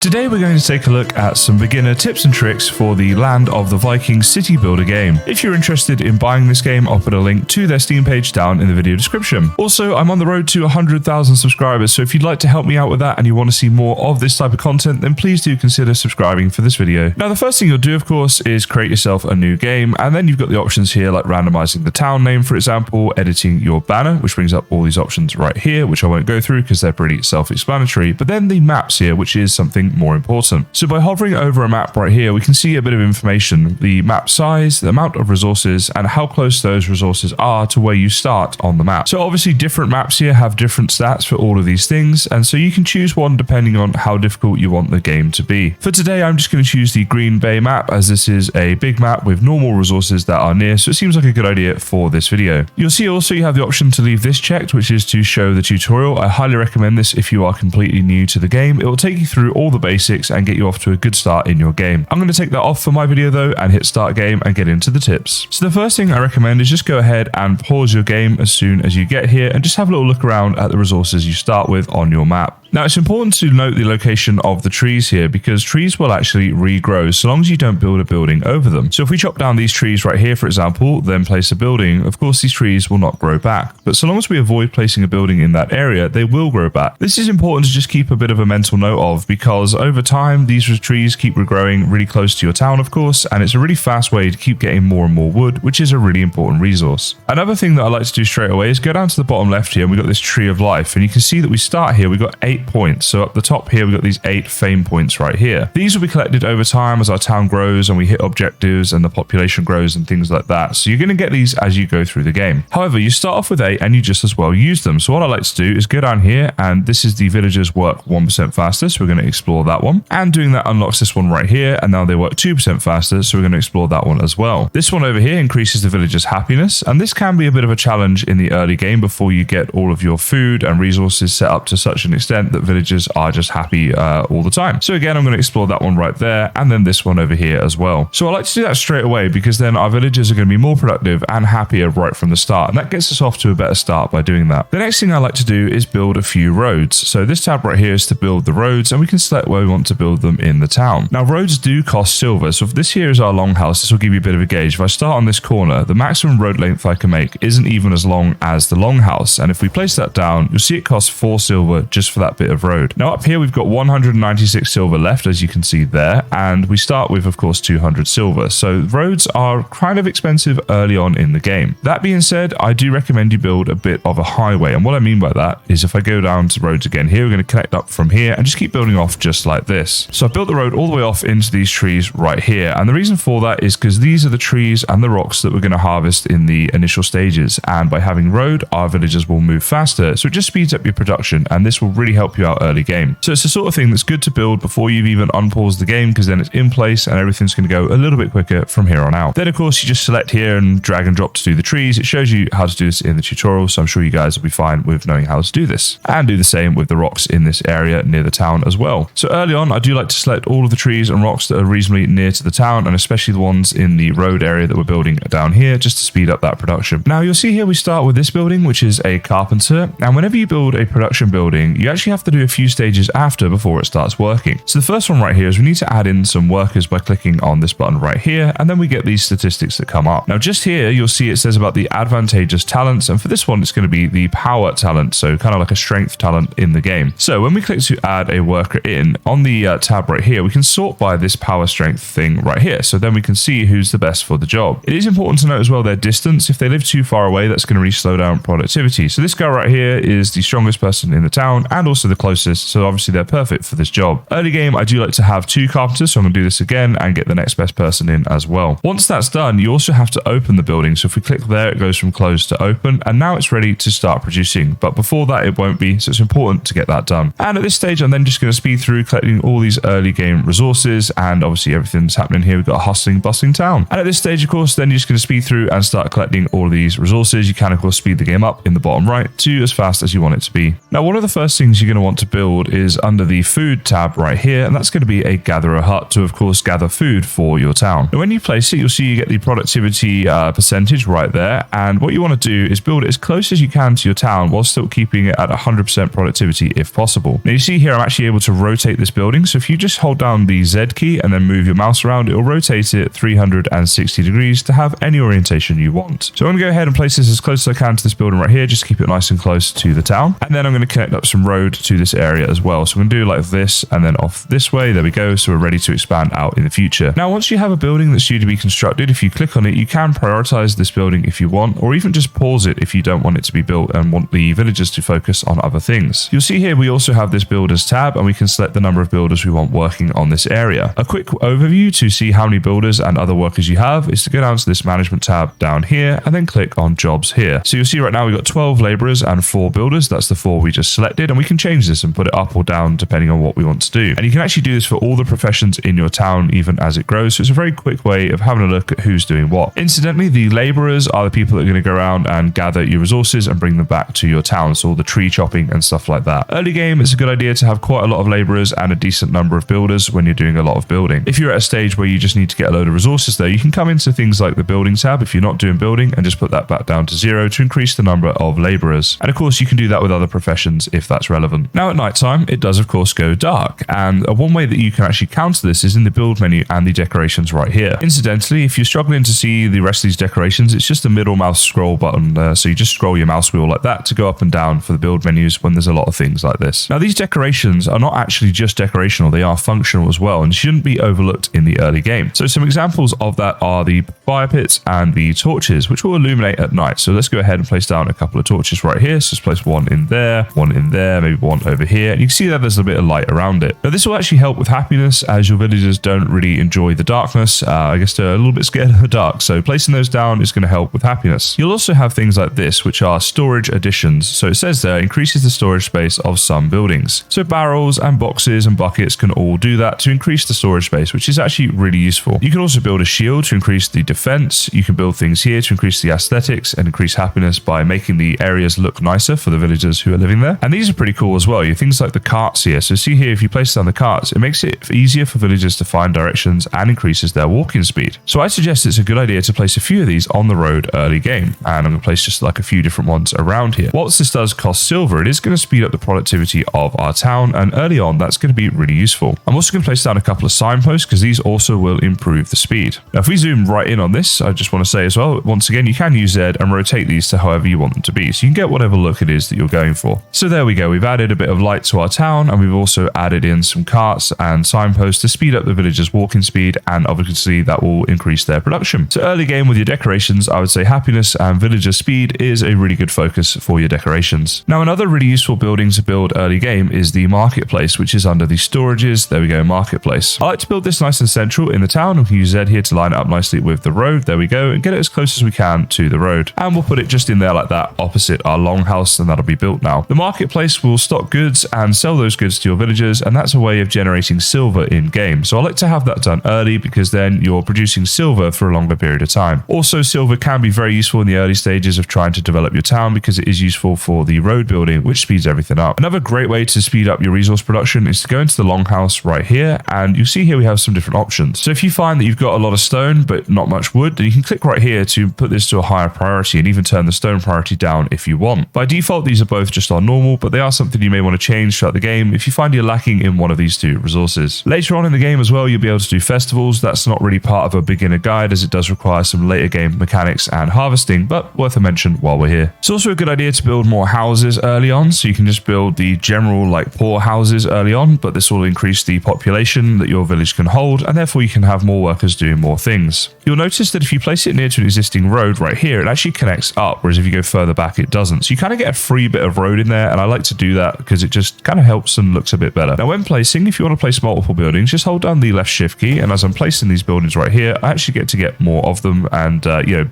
Today we're going to take a look at some beginner tips and tricks for the Land of the Vikings city builder game. If you're interested in buying this game, I'll put a link to their Steam page down in the video description. Also, I'm on the road to 100,000 subscribers, so if you'd like to help me out with that and you want to see more of this type of content, then please do consider subscribing for this video. Now, the first thing you'll do, of course, is create yourself a new game, and then you've got the options here like randomizing the town name, for example, editing your banner, which brings up all these options right here, which I won't go through because they're pretty self-explanatory, but then the maps here, which is something more important. So by hovering over a map right here, we can see a bit of information, the map size, the amount of resources, and how close those resources are to where you start on the map. So obviously different maps here have different stats for all of these things, and so you can choose one depending on how difficult you want the game to be. For today, I'm just going to choose the Green Bay map, as this is a big map with normal resources that are near, so it seems like a good idea for this video. You'll see also you have the option to leave this checked, which is to show the tutorial. I highly recommend this if you are completely new to the game. It will take you through all the basics and get you off to a good start in your game. I'm going to take that off for my video though and hit start game and get into the tips. So the first thing I recommend is just go ahead and pause your game as soon as you get here and just have a little look around at the resources you start with on your map. Now, it's important to note the location of the trees here because trees will actually regrow so long as you don't build a building over them. So if we chop down these trees right here, for example, then place a building, of course, these trees will not grow back. But so long as we avoid placing a building in that area, they will grow back. This is important to just keep a bit of a mental note of because over time, these trees keep regrowing really close to your town, of course, and it's a really fast way to keep getting more and more wood, which is a really important resource. Another thing that I like to do straight away is go down to the bottom left here and we've got this tree of life, and you can see that we start here, we've got 8 points. So up the top here, we've got these 8 fame points right here. These will be collected over time as our town grows and we hit objectives and the population grows and things like that. So you're going to get these as you go through the game. However, you start off with 8 and you just as well use them. So what I like to do is go down here, and this is the villagers work 1% faster. So we're going to explore that one, and doing that unlocks this one right here, and now they work 2% faster. So we're going to explore that one as well. This one over here increases the villagers' happiness, and this can be a bit of a challenge in the early game before you get all of your food and resources set up to such an extent that villagers are just happy all the time. So again, I'm going to explore that one right there, and then this one over here as well. So I like to do that straight away because then our villagers are going to be more productive and happier right from the start, and that gets us off to a better start by doing that. The next thing I like to do is build a few roads. So this tab right here is to build the roads, and we can select where we want to build them in the town. Now, roads do cost silver, so if this here is our longhouse, this will give you a bit of a gauge. If I start on this corner, the maximum road length I can make isn't even as long as the longhouse, and if we place that down, you'll see it costs 4 silver just for that bit of road. Now up here we've got 196 silver left, as you can see there, and we start with, of course, 200 silver. So roads are kind of expensive early on in the game. That being said, I do recommend you build a bit of a highway, and what I mean by that is if I go down to roads again here, we're going to connect up from here and just keep building off just like this. So I've built the road all the way off into these trees right here, and the reason for that is because these are the trees and the rocks that we're going to harvest in the initial stages, and by having road, our villagers will move faster, so it just speeds up your production, and this will really help you out early game. So it's the sort of thing that's good to build before you've even unpaused the game, because then it's in place and everything's going to go a little bit quicker from here on out. Then of course you just select here and drag and drop to do the trees. It shows you how to do this in the tutorial, so I'm sure you guys will be fine with knowing how to do this. And do the same with the rocks in this area near the town as well. So early on, I do like to select all of the trees and rocks that are reasonably near to the town, and especially the ones in the road area that we're building down here, just to speed up that production. Now you'll see here we start with this building, which is a carpenter. And whenever you build a production building, you actually have to do a few stages after before it starts working. So the first one right here is we need to add in some workers by clicking on this button right here, and then we get these statistics that come up. Now just here you'll see it says about the advantageous talents, and for this one it's going to be the power talent, so kind of like a strength talent in the game. So when we click to add a worker in, on the tab right here we can sort by this power strength thing right here, so then we can see who's the best for the job. It is important to note as well their distance. If they live too far away, that's going to really slow down productivity. So this guy right here is the strongest person in the town and also the closest, so obviously they're perfect for this job. Early game I do like to have 2 carpenters, so I'm going to do this again and get the next best person in as well. Once that's done, you also have to open the building, so if we click there it goes from closed to open, and now it's ready to start producing, but before that it won't be, so it's important to get that done. And at this stage I'm then just going to speed through collecting all these early game resources, and obviously everything's happening here. We've got a hustling bustling town, and at this stage of course then you're just going to speed through and start collecting all of these resources. You can of course speed the game up in the bottom right to as fast as you want it to be. Now one of the first things you're going to want to build is under the food tab right here, and that's going to be a gatherer hut to, of course, gather food for your town. Now, when you place it, you'll see you get the productivity percentage right there, and what you want to do is build it as close as you can to your town while still keeping it at 100% productivity if possible. Now, you see here I'm actually able to rotate this building, so if you just hold down the Z key and then move your mouse around, it will rotate it 360 degrees to have any orientation you want. So I'm going to go ahead and place this as close as I can to this building right here, just to keep it nice and close to the town. And then I'm going to connect up some road to this area as well. So I'm going to do like this and then off this way. There we go. So we're ready to expand out in the future. Now, once you have a building that's due to be constructed, if you click on it, you can prioritize this building if you want, or even just pause it if you don't want it to be built and want the villagers to focus on other things. You'll see here we also have this builders tab, and we can select the number of builders we want working on this area. A quick overview to see how many builders and other workers you have is to go down to this management tab down here and then click on jobs here. So you'll see right now we've got 12 laborers and 4 builders. That's the 4 we just selected, and we can change this and put it up or down depending on what we want to do. And you can actually do this for all the professions in your town even as it grows. So it's a very quick way of having a look at who's doing what. Incidentally, the laborers are the people that are going to go around and gather your resources and bring them back to your town. So all the tree chopping and stuff like that. Early game, it's a good idea to have quite a lot of laborers and a decent number of builders when you're doing a lot of building. If you're at a stage where you just need to get a load of resources though, you can come into things like the building tab if you're not doing building and just put that back down to 0 to increase the number of laborers. And of course, you can do that with other professions if that's relevant. Now at night time, it does of course go dark, and one way that you can actually counter this is in the build menu and the decorations right here. Incidentally, if you're struggling to see the rest of these decorations, it's just the middle mouse scroll button. So you just scroll your mouse wheel like that to go up and down for the build menus when there's a lot of things like this. Now these decorations are not actually just decorational, they are functional as well and shouldn't be overlooked in the early game. So some examples of that are the fire pits and the torches, which will illuminate at night. So let's go ahead and place down a couple of torches right here. So let's place one in there, maybe one over here. And you can see that there's a bit of light around it. Now this will actually help with happiness, as your villagers don't really enjoy the darkness. I guess they're a little bit scared of the dark. So placing those down is going to help with happiness. You'll also have things like this, which are storage additions. So it says there increases the storage space of some buildings. So barrels and boxes and buckets can all do that to increase the storage space, which is actually really useful. You can also build a shield to increase the defense. You can build things here to increase the aesthetics and increase happiness by making the areas look nicer for the villagers who are living there. And these are pretty cool as well. You have things like the carts here. So see here, if you place down the carts, it makes it easier for villagers to find directions and increases their walking speed. So I suggest it's a good idea to place a few of these on the road early game. And I'm going to place just like a few different ones around here. Whilst this does cost silver, it is going to speed up the productivity of our town. And early on, that's going to be really useful. I'm also going to place down a couple of signposts because these also will improve the speed. Now, if we zoom right in on this, I just want to say as well, once again, you can use Z and rotate these to however you want them to be. So you can get whatever look it is that you're going for. So there we go. We've added a bit of light to our town, and we've also added in some carts and signposts to speed up the villagers' walking speed, and obviously that will increase their production. So early game with your decorations, I would say happiness and villager speed is a really good focus for your decorations. Now, another really useful building to build early game is the marketplace, which is under the storages. There we go, marketplace. I like to build this nice and central in the town, and we can use Z here to line it up nicely with the road. There we go, and get it as close as we can to the road. And we'll put it just in there like that, opposite our longhouse, and that'll be built now. The marketplace will stock goods and sell those goods to your villagers, and that's a way of generating silver in game. So I like to have that done early because then you're producing silver for a longer period of time. Also, silver can be very useful in the early stages of trying to develop your town because it is useful for the road building, which speeds everything up. Another great way to speed up your resource production is to go into the longhouse right here, and you see here we have some different options. So if you find that you've got a lot of stone but not much wood, then you can click right here to put this to a higher priority and even turn the stone priority down if you want. By default, these are both just on normal, but they are something you may want to change throughout the game if you find you're lacking in one of these two resources. Later on in the game as well, you'll be able to do festivals. That's not really part of a beginner guide as it does require some later game mechanics and harvesting, but worth a mention while we're here. It's also a good idea to build more houses early on, so you can just build the general like poor houses early on, but this will increase the population that your village can hold, and therefore you can have more workers doing more things. You'll notice that if you place it near to an existing road right here, it actually connects up, whereas if you go further back, it doesn't. So you kind of get a free bit of road in there, and I like to do that because it just kind of helps and looks a bit better. Now, when placing, if you want to place multiple buildings, just hold down the left shift key, and as I'm placing these buildings right here, I actually get to get more of them, and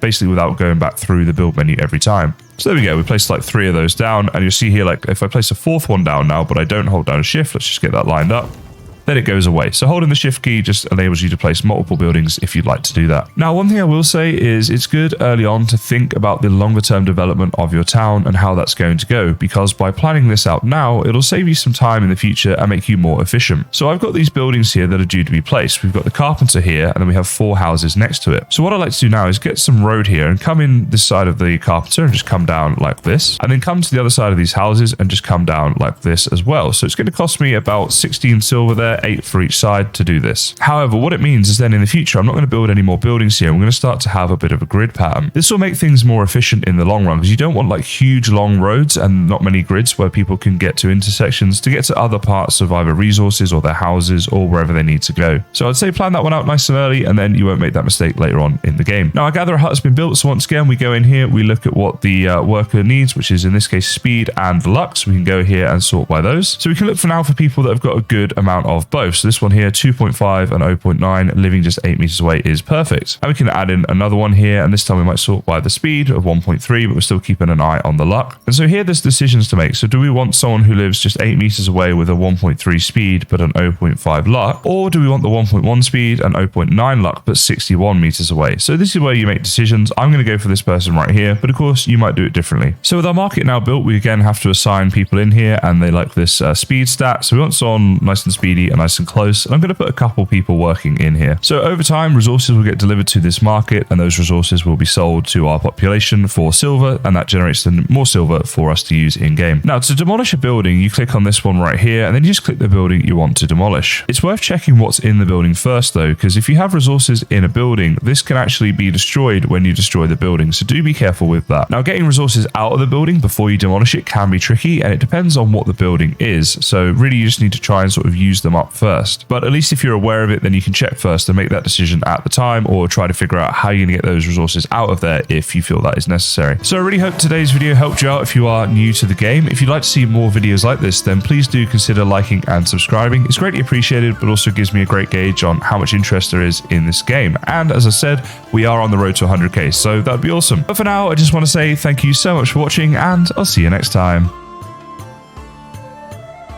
basically without going back through the build menu every time. So there we go, we placed like 3 of those down, and you'll see here, like if I place a 4th one down now, but I don't hold down shift, let's just get that lined up. then it goes away. So holding the shift key just enables you to place multiple buildings if you'd like to do that. Now, one thing I will say is it's good early on to think about the longer term development of your town and how that's going to go, because by planning this out now, it'll save you some time in the future and make you more efficient. So I've got these buildings here that are due to be placed. We've got the carpenter here, and then we have 4 houses next to it. So what I like to do now is get some road here and come in this side of the carpenter and just come down like this, and then come to the other side of these houses and just come down like this as well. So it's going to cost me about 16 silver there, 8 for each side to do this. However, what it means is then in the future, I'm not going to build any more buildings here. I'm going to start to have a bit of a grid pattern. This will make things more efficient in the long run, because you don't want like huge long roads and not many grids where people can get to intersections to get to other parts of either resources or their houses or wherever they need to go. So I'd say plan that one out nice and early, and then you won't make that mistake later on in the game. Now, I gather a hut has been built. So once again, we go in here, we look at what the worker needs, which is in this case speed and luck. So we can go here and sort by those. So we can look for now for people that have got a good amount of both. So this one here, 2.5 and 0.9, living just 8 meters away is perfect. And we can add in another one here, and this time we might sort by the speed of 1.3, but we're still keeping an eye on the luck. And so here there's decisions to make. So do we want someone who lives just 8 meters away with a 1.3 speed but an 0.5 luck, or do we want the 1.1 speed and 0.9 luck but 61 meters away? So this is where you make decisions. I'm going to go for this person right here, but of course you might do it differently. So with our market now built, we again have to assign people in here, and they like this speed stat. So we want someone nice and speedy and nice and close, and I'm going to put a couple people working in here. So over time, resources will get delivered to this market, and those resources will be sold to our population for silver, and that generates then more silver for us to use in game. Now, to demolish a building, you click on this one right here, and then you just click the building you want to demolish. It's worth checking what's in the building first though, because if you have resources in a building, this can actually be destroyed when you destroy the building. So do be careful with that. Now, getting resources out of the building before you demolish it can be tricky, and it depends on what the building is. So really you just need to try and sort of use them up first. But at least if you're aware of it, then you can check first and make that decision at the time, or try to figure out how you're going to get those resources out of there if you feel that is necessary. So I really hope today's video helped you out if you are new to the game. If you'd like to see more videos like this, then please do consider liking and subscribing. It's greatly appreciated, but also gives me a great gauge on how much interest there is in this game. And as I said, we are on the road to 100k, so that'd be awesome. But for now, I just want to say thank you so much for watching, and I'll see you next time.